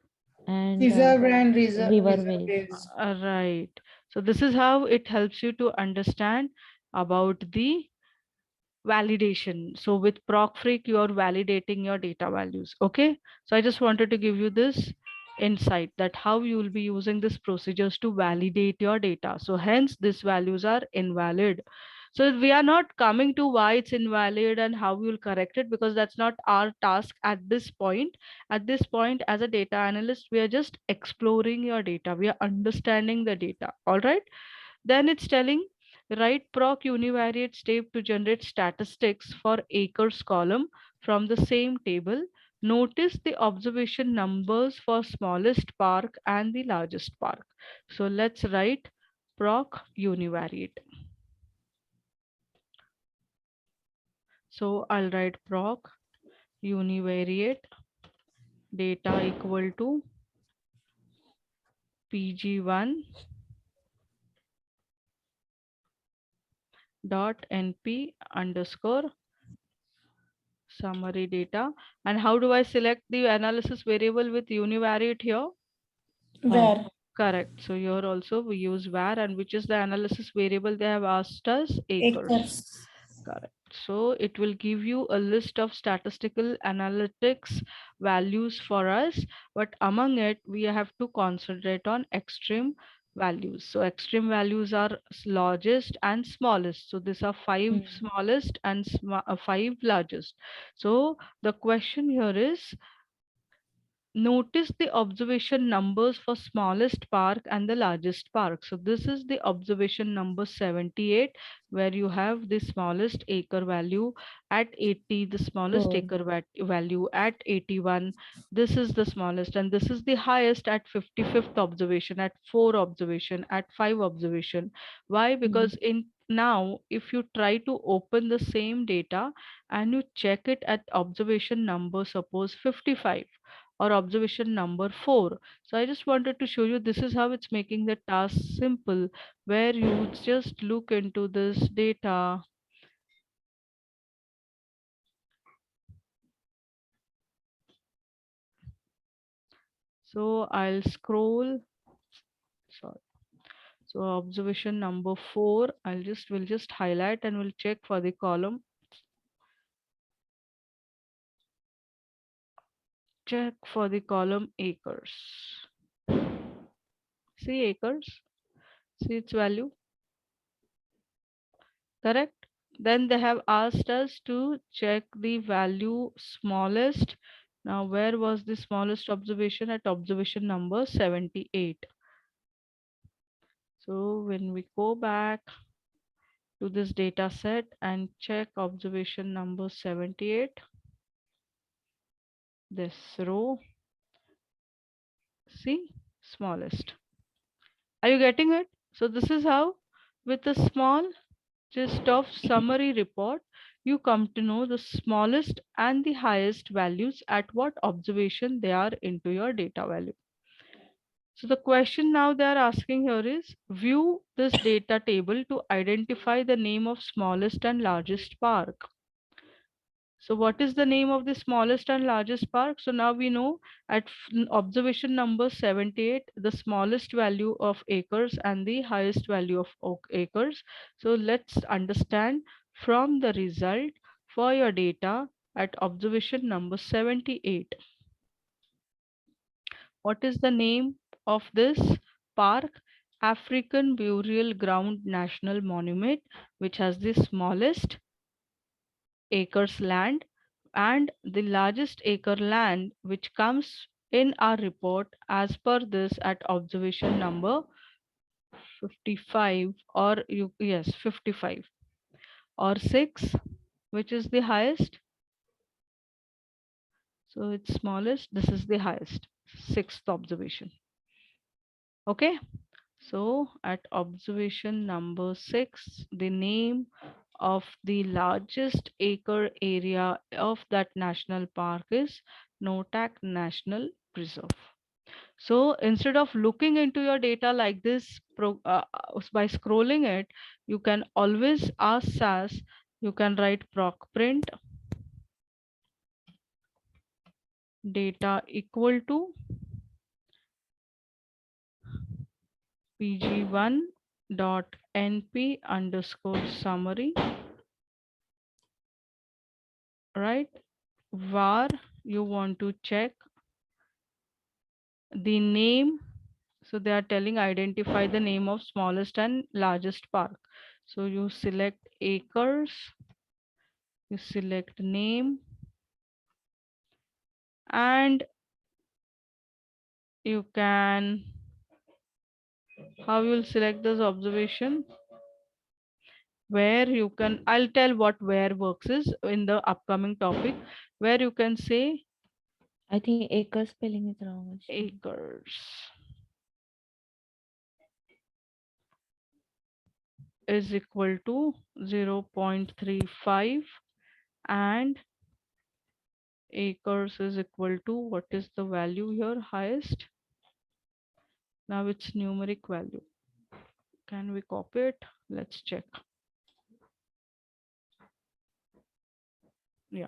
and Reserve and reserve, river reserve ways. is. Right. So this is how it helps you to understand about the validation. So with ProcFreak, you are validating your data values. Okay. So I just wanted to give you this insight that how you will be using these procedures to validate your data. So hence these values are invalid. So we are not coming to why it's invalid and how we will correct it, because that's not our task at this point. At this point, as a data analyst, we are just exploring your data. We are understanding the data. All right. Then it's telling write proc univariate step to generate statistics for acres column from the same table. Notice the observation numbers for smallest park and the largest park. So let's write proc univariate. So I'll write proc univariate data equal to pg1 dot np underscore summary data. And how do I select the analysis variable with univariate here? Where? Correct. So here also we use var, and which is the analysis variable they have asked us? Acres. Acres. Correct. So it will give you a list of statistical analytics values for us, but among it, we have to concentrate on extreme values. So extreme values are largest and smallest. So these are five smallest and five largest. So the question here is, notice the observation numbers for smallest park and the largest park. So this is the observation number 78, where you have the smallest acre value at 80, the smallest acre value at 81. This is the smallest, and this is the highest at 55th observation, at 4 observation, at 5 observation. Why? Because in now, if you try to open the same data and you check it at observation number, suppose 55, or observation number 4. So I just wanted to show you this is how it's making the task simple, where you just look into this data. So I'll scroll. Sorry. So observation number 4, will just highlight and we'll check for the column. Check for the column acres. See acres. See its value. Correct. Then they have asked us to check the value smallest. Now where was the smallest observation? At observation number 78. So when we go back to this data set and check observation number 78, this row, see, smallest. Are you getting it? So this is how, with a small gist of summary report, you come to know the smallest and the highest values at what observation they are into your data value. So the question now they are asking here is, view this data table to identify the name of smallest and largest park. So what is the name of the smallest and largest park? So now we know at observation number 78, the smallest value of acres and the highest value of acres. So let's understand from the result for your data at observation number 78. What is the name of this park? African Burial Ground National Monument, which has the smallest acres land and the largest acre land, which comes in our report as per this at observation number 55, or yes, 55, or 6, which is the highest. So it's smallest, this is the highest, sixth observation. Okay, so at observation number 6, the name of the largest acre area of that national park is Notak National Preserve. So instead of looking into your data like this by scrolling it, you can always ask SAS, you can write proc print data equal to pg1.np underscore summary, right? Var you want to check the name. So they are telling identify the name of smallest and largest park. So you select acres, you select name, and you can, how you will select this observation, where you can, I'll tell what where works is in the upcoming topic, where you can say I think acre spelling is wrong. acres is equal to 0.35 and acres is equal to, what is the value here, highest. Now it's numeric value. Can we copy it? Let's check. Yeah.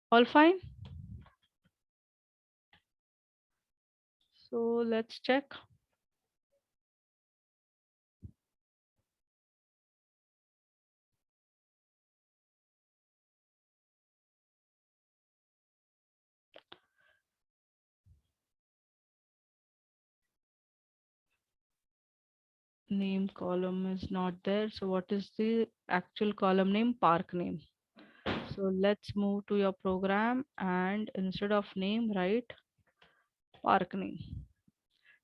All fine. So let's check. Name column is not there. So what is the actual column name? Park name. So let's move to your program and instead of name, write park name.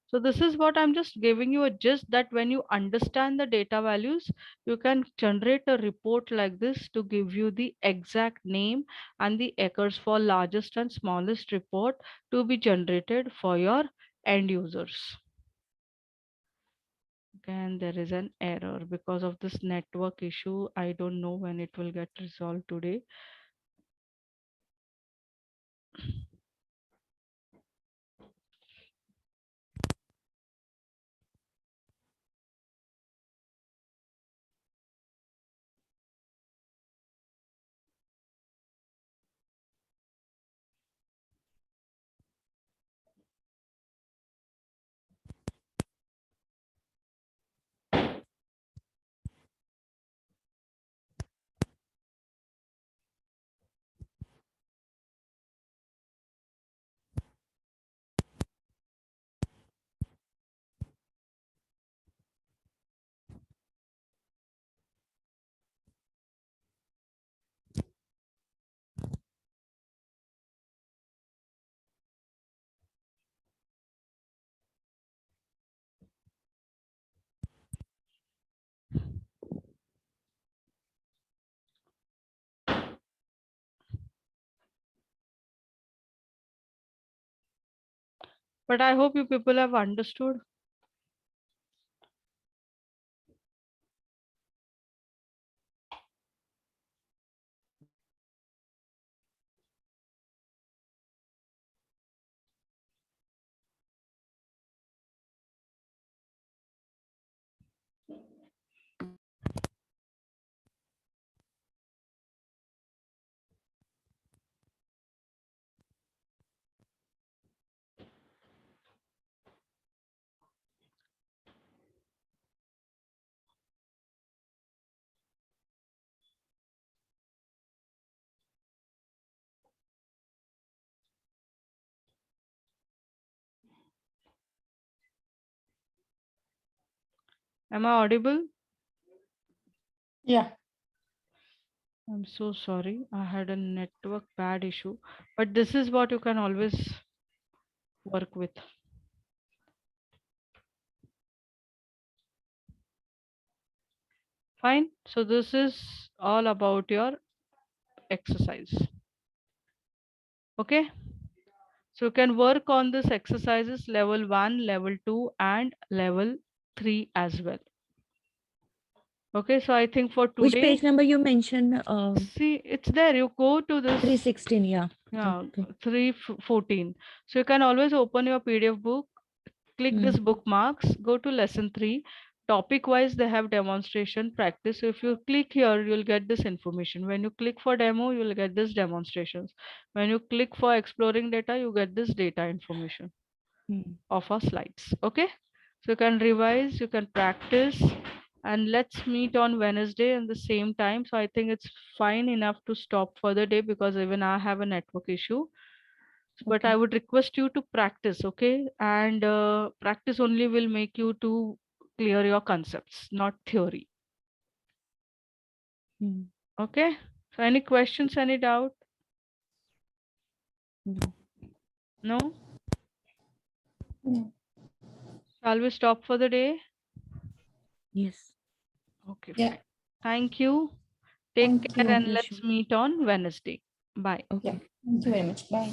So this is what I'm just giving you a gist that when you understand the data values, you can generate a report like this to give you the exact name and the acres for largest and smallest report to be generated for your end users. Again, there is an error because of this network issue. I don't know when it will get resolved today. But I hope you people have understood. Am I audible? Yeah. I'm so sorry. I had a network bad issue, but this is what you can always work with. Fine. So this is all about your exercise. Okay. So you can work on this exercises level 1, level 2, and level 3 as well. Okay. So I think for Which today, page number you mentioned? see, it's there. You go to this. 316. Yeah. Yeah, Okay. 314. So you can always open your PDF book, click this bookmarks, go to lesson 3. Topic wise, they have demonstration practice. So if you click here, you'll get this information. When you click for demo, you'll get this demonstrations. When you click for exploring data, you get this data information of our slides. Okay. So you can revise, you can practice, and let's meet on Wednesday at the same time. So I think it's fine enough to stop for the day because even I have a network issue. But I would request you to practice, okay? And practice only will make you to clear your concepts, not theory. Okay? So any questions, any doubt? No. No? No. Shall we stop for the day? Yes. Okay, Yeah. fine. Thank you. Take Thank care you. and Thank you, let's Shiv. meet on Wednesday. Bye. Okay. Thank you very much. Bye.